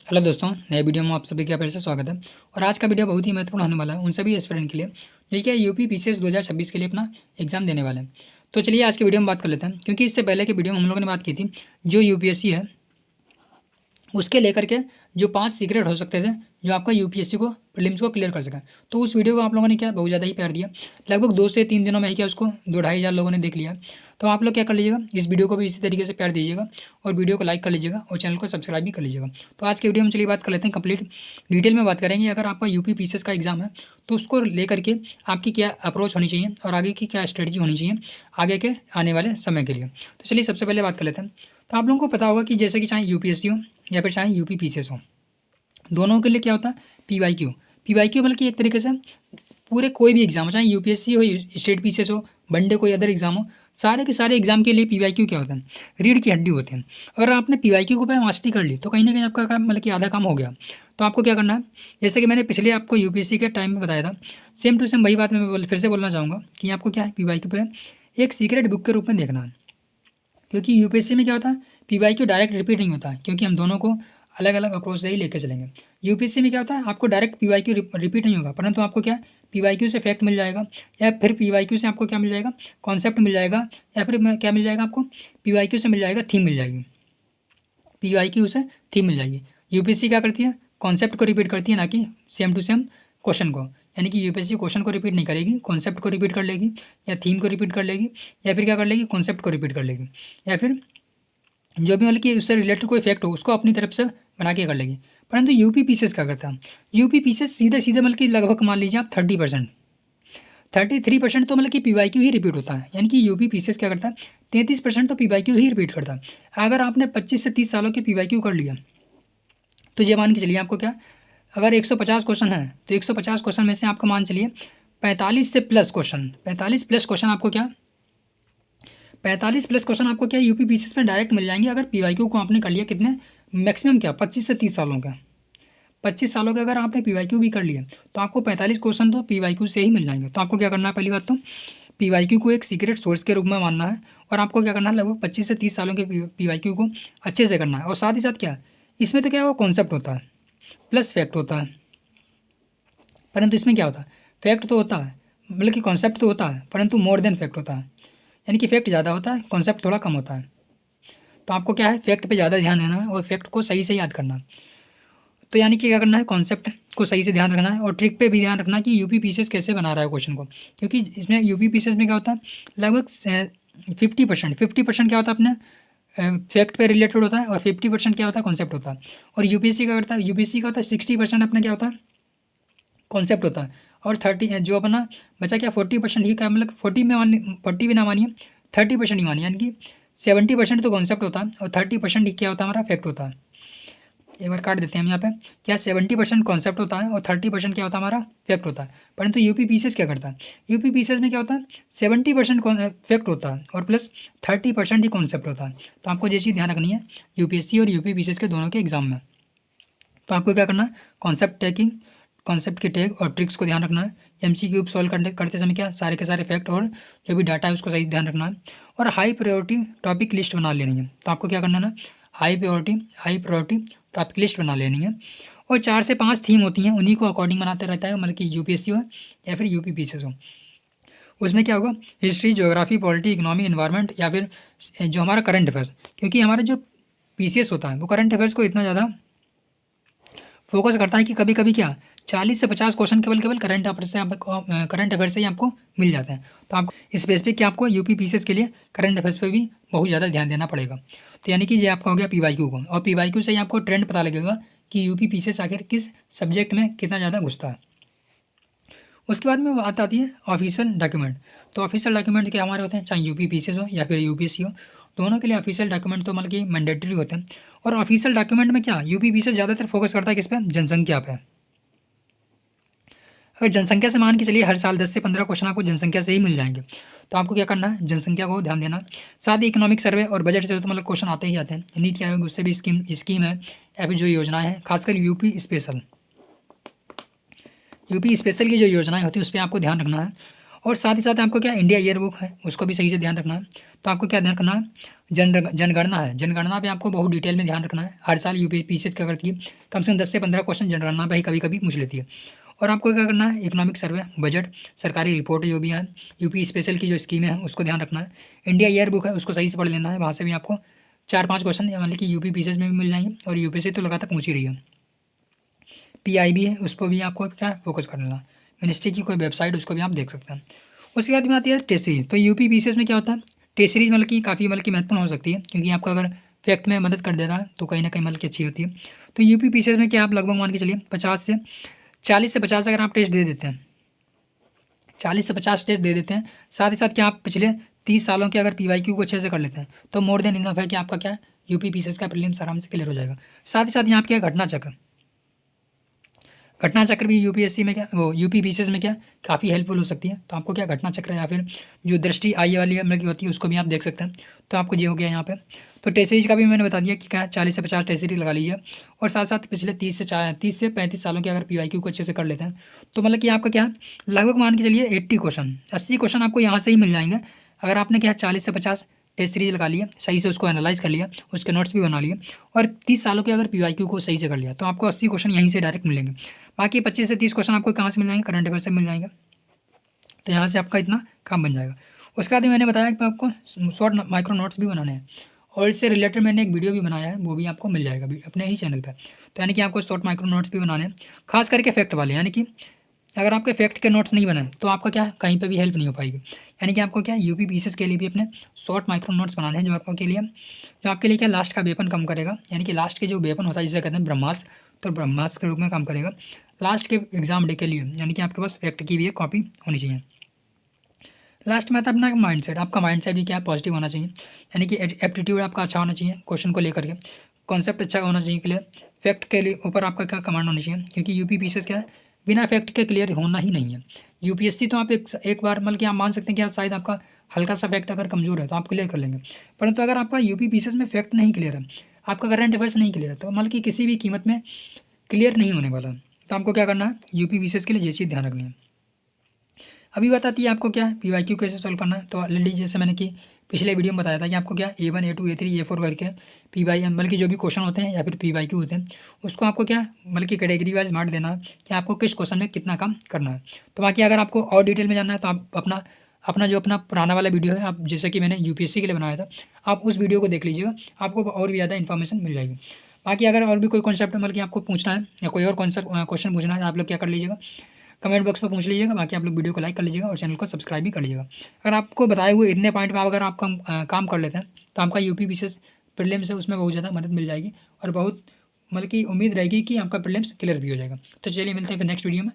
Hello दोस्तों, नए video में आप सभी का फिर से स्वागत है। और आज का वीडियो बहुत ही महत्वपूर्ण होने वाला है उन सभी एस्पिरेंट के लिए जो कि यूपी पीसीएस 2026 के लिए अपना एग्जाम देने वाले हैं। तो चलिए आज के वीडियो में बात कर लेते हैं, क्योंकि इससे पहले के वीडियो में हम लोगों ने बात की थी जो यूपीएससी है उसके लेकर के जो 5 सीक्रेट हो सकते थे जो आपका यूपीएससी को प्रीलिम्स को क्लियर कर सका। तो उस वीडियो को आप लोगों ने क्या बहुत ज़्यादा ही प्यार दिया, लगभग 2 से 3 दिनों में ही क्या उसको 2-2.5 हज़ार लोगों ने देख लिया। तो आप लोग क्या कर लीजिएगा, इस वीडियो को भी इसी तरीके से प्यार दीजिएगा और वीडियो को लाइक कर लीजिएगा और चैनल को सब्सक्राइब भी कर लीजिएगा। तो आज के वीडियो में चलिए बात कर लेते हैं, कंप्लीट डिटेल में बात करेंगे। अगर आपका यूपी पीसीएस का एग्जाम है तो उसको लेकर के आपकी क्या अप्रोच होनी चाहिए और आगे की क्या स्ट्रेटजी होनी चाहिए आगे के आने वाले समय के लिए। तो चलिए सबसे पहले बात कर लेते हैं। तो आप लोगों को पता होगा कि जैसे कि चाहे यूपीएससी हो या फिर चाहे यूपी पीसीएस हो, दोनों के लिए क्या होता है पीवाईक्यू। पीवाईक्यू बल्कि एक तरीके से पूरे कोई भी एग्जाम हो, चाहे यूपीएससी हो, स्टेट पीसीएस हो, वनडे कोई अदर एग्जाम हो, सारे के सारे एग्जाम के लिए पीवाईक्यू क्या होता है, रीढ़ की हड्डी होते हैं। अगर आपने पीवाईक्यू को पे मास्टरी कर ली तो कहीं ना कहीं आपका काम मतलब कि आधा काम हो गया। तो आपको क्या करना है, जैसे कि मैंने पिछले आपको यूपीएससी के टाइम में बताया था, सेम टू सेम वही बात मैं फिर से बोलना चाहूँगा कि आपको क्या है पीवाईक्यू पे एक सीक्रेट बुक के रूप में देखना है। क्योंकि यूपीएससी में क्या होता है पीवाईक्यू डायरेक्ट रिपीट नहीं होता है, क्योंकि हम दोनों को अलग अलग अप्रोच से ही लेके चलेंगे। यूपीएससी में क्या होता है आपको डायरेक्ट पीवाईक्यू रिपीट नहीं होगा, परंतु आपको क्या पीवाईक्यू से फैक्ट मिल जाएगा, या फिर पीवाईक्यू से आपको क्या मिल जाएगा कॉन्सेप्ट मिल जाएगा, या फिर क्या मिल जाएगा आपको पीवाईक्यू से मिल जाएगा थीम मिल जाएगी। पीवाईक्यू से थीम मिल जाएगी। यूपीएससी क्या करती है कॉन्सेप्ट को रिपीट करती है, ना कि सेम टू सेम क्वेश्चन को। यानी कि यूपीएससी क्वेश्चन को रिपीट नहीं करेगी, कॉन्सेप्ट को रिपीट कर लेगी, या थीम को रिपीट कर लेगी, या फिर क्या कर लेगी कॉन्सेप्ट को रिपीट कर लेगी, या फिर जो भी मतलब कि उससे रिलेटेड कोई फैक्ट हो उसको अपनी तरफ से बना के कर लेगी। परंतु यूपी पीसीएस क्या करता है, यूपी पीसीएस सीधे सीधे मतलब कि लगभग मान लीजिए आप 30%, 33% तो मतलब कि पीवाईक्यू ही रिपीट होता है। यानी कि यूपी पीसीएस क्या करता है 33% तो पीवाईक्यू ही रिपीट करता है। अगर आपने 25 से 30 सालों के पीवाईक्यू कर लिया तो ये मान के चलिए आपको क्या, अगर 150 क्वेश्चन है तो 150 क्वेश्चन में से आपको मान चलिए 45 से प्लस क्वेश्चन, 45 प्लस क्वेश्चन आपको क्या 45 प्लस क्वेश्चन आपको क्या यूपी पीसीएस में डायरेक्ट मिल जाएंगे। अगर पीवाईक्यू को आपने कर लिया कितने मैक्सिमम क्या 25 से 30 सालों का, 25 सालों का अगर आपने पीवाईक्यू भी कर लिया तो आपको 45 क्वेश्चन तो पीवाईक्यू से ही मिल जाएंगे। तो आपको क्या करना है, पहली बात तो पीवाईक्यू को एक सीक्रेट सोर्स के रूप में मानना है, और आपको क्या करना है लगभग 25 से 30 सालों के पीवाईक्यू को अच्छे से करना है। और साथ ही साथ क्या इसमें तो क्या वो कॉन्सेप्ट होता है प्लस फैक्ट होता है, परंतु इसमें क्या होता है फैक्ट तो होता है मतलब कि कॉन्सेप्ट तो होता है परंतु मोर देन फैक्ट होता है। यानी कि फैक्ट ज़्यादा होता है कॉन्सेप्ट थोड़ा कम होता है। तो आपको क्या है फैक्ट पे ज़्यादा ध्यान देना है और फैक्ट को सही से याद करना है। तो यानी कि क्या करना है कॉन्सेप्ट को सही से ध्यान रखना है और ट्रिक पे भी ध्यान रखना है कि यूपी पीसीएस कैसे बना रहा है क्वेश्चन को। क्योंकि इसमें यूपी पीसीएस में क्या होता है लगभग 50% क्या होता है अपने फैक्ट पे रिलेटेड होता है, और 50% क्या होता है कॉन्सेप्ट होता है। और यूपीएससी का करता है, यूपीएससी का होता है 60% अपना क्या होता है कॉन्सेप्ट होता है, और 30 जो अपना बचा क्या 40% ही का मतलब 40 में मान 40 भी ना मानिए 30% ही मानिए, यानी कि 70% तो कॉन्सेप्ट होता है और 30% ही क्या होता है हमारा फैक्ट होता है। एक बार काट देते हैं हम यहाँ पे, क्या 70% कॉन्सेप्ट होता है और 30% क्या होता है हमारा फैक्ट होता है। परंतु यूपी पीसीएस क्या करता है, यूपी पीसीएस में क्या होता है 70% फैक्ट होता है और प्लस 30% ही कॉन्सेप्ट होता है। तो आपको ये चीज़ ध्यान रखनी है यूपीएससी और यूपी पीसीएस के दोनों के एग्जाम में। तो आपको क्या करना है कॉन्सेप्ट टेकिंग, कॉन्सेप्ट की टेक और ट्रिक्स को ध्यान रखना है। एमसीक्यू सॉल्व करते समय क्या सारे के सारे फैक्ट और जो भी डाटा है उसको सही ध्यान रखना है, और हाई प्रायोरिटी टॉपिक लिस्ट बना लेनी है। तो आपको क्या करना है ना हाई प्रायोरिटी टॉपिक लिस्ट बना लेनी है, और 4 से 5 थीम होती हैं उन्हीं को अकॉर्डिंग बनाते रहता है, मतलब कि यूपीएससी हो या फिर यूपी पीसीएस हो। उसमें क्या होगा history, geography, polity, economy, environment, या फिर जो हमारा करंट अफेयर्स। क्योंकि हमारा जो पीसीएस होता है वो करंट अफेयर्स को इतना ज़्यादा फोकस करता है कि कभी कभी क्या 40 से 50 क्वेश्चन केवल केवल करंट अफेयर से ही आपको मिल जाते हैं। तो आपको स्पेसिफिक क्या आपको यूपी पीसीएस के लिए करंट अफेयर्स पे भी बहुत ज़्यादा ध्यान देना पड़ेगा। तो यानी कि ये आपका हो गया पीवाईक्यू को, और पीवाईक्यू से ही आपको ट्रेंड पता लगेगा कि यूपी पीसीएस आखिर किस सब्जेक्ट में कितना ज़्यादा घुसता है। उसके बाद में बात आती है ऑफिशियल डॉक्यूमेंट। तो ऑफिशियल डॉक्यूमेंट क्या हमारे होते हैं, चाहे यूपी पीसीएस हो या फिर यूपीएससी हो, दोनों के लिए ऑफिशियल डॉक्यूमेंट तो मतलब कि मैंडेटरी होते हैं। और ऑफिशियल डॉक्यूमेंट में क्या यूपी पीसीएस ज़्यादातर फोकस करता है किस पे, जनसंख्या पे। अगर जनसंख्या से मान के चलिए हर साल 10 से 15 क्वेश्चन आपको जनसंख्या से ही मिल जाएंगे। तो आपको क्या करना है जनसंख्या को ध्यान देना। साथ ही इकोनॉमिक सर्वे और बजट से तो मतलब क्वेश्चन आते ही आते हैं। नीति आयोग उससे भी स्कीम है, या फिर जो योजनाएं हैं खासकर यूपी स्पेशल की जो योजनाएं होती है उस पर आपको ध्यान रखना है। और साथ ही साथ आपको क्या इंडिया ईयर बुक है उसको भी सही से ध्यान रखना है। तो आपको क्या ध्यान रखना है, जनगणना है, जनगणना पे आपको बहुत डिटेल में ध्यान रखना है। हर साल यूपीएससी क्या करती है, कम से कम 10 से 15 क्वेश्चन जनगणना पे ही कभी कभी पूछ लेती है। और आपको क्या करना है, इकोनॉमिक सर्वे, बजट, सरकारी रिपोर्ट जो भी है, यूपी स्पेशल की जो स्कीमें हैं उसको ध्यान रखना है। इंडिया ईयर बुक है उसको सही से पढ़ लेना है, वहाँ से भी आपको 4-5 क्वेश्चन मतलब कि यूपी पीसीएस में भी मिल जाएंगे और यूपीएससी तो लगातार पूछ ही रही है। पीआईबी है उस पर भी आपको क्या फोकस कर लेना, मिनिस्ट्री की कोई वेबसाइट उसको भी आप देख सकते हैं। उसके बाद में आती है टेस्ट सीरीज। तो यूपी पीसीएस में क्या होता है, टेस्ट सीरीज मतलब कि काफ़ी मतलब कि महत्वपूर्ण हो सकती है, क्योंकि आपका अगर फैक्ट में मदद कर दे रहा है तो कहीं ना कहीं मतलब कि अच्छी होती है। तो यूपी पीसीएस में क्या आप लगभग मान के चलिए 40 से 50 अगर आप टेस्ट दे देते हैं, 40 से 50 टेस्ट दे देते हैं, साथ ही साथ क्या आप पिछले 30 सालों के अगर पीवाईक्यू को अच्छे से कर लेते हैं तो मोर देन इनफ है कि आपका क्या यूपी पीसीएस का प्रीलिम्स आराम से क्लियर हो जाएगा। साथ ही साथ यहाँ पे क्या घटना चक्र, घटना चक्र भी यूपीएससी में क्या वो यूपी पीसीएस में क्या काफ़ी हेल्पफुल हो सकती है। तो आपको क्या घटना चक्र या फिर जो दृष्टि आई वाली मतलब की होती है उसको भी आप देख सकते हैं। तो आपको ये हो गया यहाँ पे। तो टेस्ट सीरीज का भी मैंने बता दिया कि क्या 40 से 50 टेस्ट सीरीज लगा लीजिए, और साथ साथ पिछले 30 से 35 सालों के अगर पीवाईक्यू को अच्छे से कर लेते हैं तो मतलब कि आपका क्या लगभग मान के चलिए 80 क्वेश्चन आपको यहाँ से ही मिल जाएंगे। अगर आपने क्या 40 से 50 टेस्ट सीरीज लगा लिया, सही से उसको एनालाइज कर लिया, उसके नोट्स भी बना लिए, और 30 सालों के अगर पीवाईक्यू को सही से कर लिया तो आपको 80 क्वेश्चन यहीं से डायरेक्ट मिलेंगे। बाकी 25 से 30 क्वेश्चन आपको कहाँ से मिल जाएंगे, करंट अफेयर से मिल जाएंगे। तो यहाँ से आपका इतना काम बन जाएगा। उसके बाद मैंने बताया कि आपको शॉर्ट माइक्रो नोट्स भी बनाने हैं, और इससे रिलेटेड मैंने एक वीडियो भी बनाया है, वो भी आपको मिल जाएगा अपने ही चैनल पे। तो यानी कि आपको शॉर्ट माइक्रो नोट्स भी बनाने हैं, खास करके फैक्ट वाले, यानी कि अगर आपके फैक्ट के नोट्स नहीं बने तो आपका क्या कहीं पे भी हेल्प नहीं हो पाएगी। यानी कि आपको क्या यूपी पीसीएस के लिए भी अपने शॉर्ट माइक्रो नोट्स बनाने हैं, जो आपके लिए क्या लास्ट का वेपन कम करेगा। यानी कि लास्ट के जो वेपन होता है जिसे कहते हैं ब्रह्मास्त्र, तो ब्रह्मास्त्र के रूप में काम करेगा लास्ट के एग्जाम डे के लिए। यानी कि आपके पास फैक्ट की भी एक कॉपी होनी चाहिए। लास्ट में आता है अपना माइंडसेट, आपका माइंडसेट भी क्या पॉजिटिव होना चाहिए। यानी कि एप्टीट्यूड आपका अच्छा होना चाहिए क्वेश्चन को लेकर के, कॉन्सेप्ट अच्छा होना चाहिए क्लियर, फैक्ट के लिए ऊपर आपका क्या कमांड होना चाहिए, क्योंकि यूपी पीसीएस क्या है बिना फैक्ट के क्लियर होना ही नहीं है। यूपीएससी तो आप एक बार मतलब कि आप मान सकते हैं कि आप शायद आपका हल्का सा फैक्ट अगर कमजोर है तो आप क्लियर कर लेंगे, परंतु अगर आपका यूपी पीसीएस में फैक्ट नहीं क्लियर है, आपका करंट अफेयर्स नहीं क्लियर है, तो मतलब कि किसी भी कीमत में क्लियर नहीं होने वाला। तो आपको क्या करना है, यूपी पीसीएस के लिए ये चीज़ ध्यान रखनी है। अभी बताती है आपको क्या पीवाईक्यू कैसे सॉल्व करना है। तो ऑलरेडी जैसे मैंने कि पिछले वीडियो में बताया था कि आपको क्या A1 A2 A3 A4 करके पीवाई मतलब कि जो भी क्वेश्चन होते हैं या फिर पीवाईक्यू होते हैं उसको आपको क्या मतलब कि कैटेगरी वाइज बांट देना है कि आपको किस क्वेश्चन में कितना काम करना है। तो बाकी अगर आपको और डिटेल में जानना है तो आप अपना अपना जो अपना पुराना वाला वीडियो है, आप जैसे कि मैंने यूपीएससी के लिए बनाया था, आप उस वीडियो को देख लीजिएगा, आपको और भी ज़्यादा इन्फॉर्मेशन मिल जाएगी। बाकी अगर और भी कोई कॉन्सेप्ट मतलब कि आपको पूछना है या कोई और कॉन्सेप्ट क्वेश्चन पूछना है, आप लोग क्या कर लीजिएगा, कमेंट बॉक्स में पूछ लीजिएगा। बाकी आप लोग वीडियो को लाइक कर लीजिएगा और चैनल को सब्सक्राइब भी कर लीजिएगा। अगर आपको बताए हुए इतने पॉइंट में अगर आप काम कर लेते हैं तो आपका यूपी पीसीएस प्रीलिम्स है उसमें बहुत ज़्यादा मदद मिल जाएगी, और बहुत मतलब कि उम्मीद रहेगी कि आपका प्रीलिम्स क्लियर भी हो जाएगा। तो चलिए मिलते हैं फिर नेक्स्ट वीडियो में।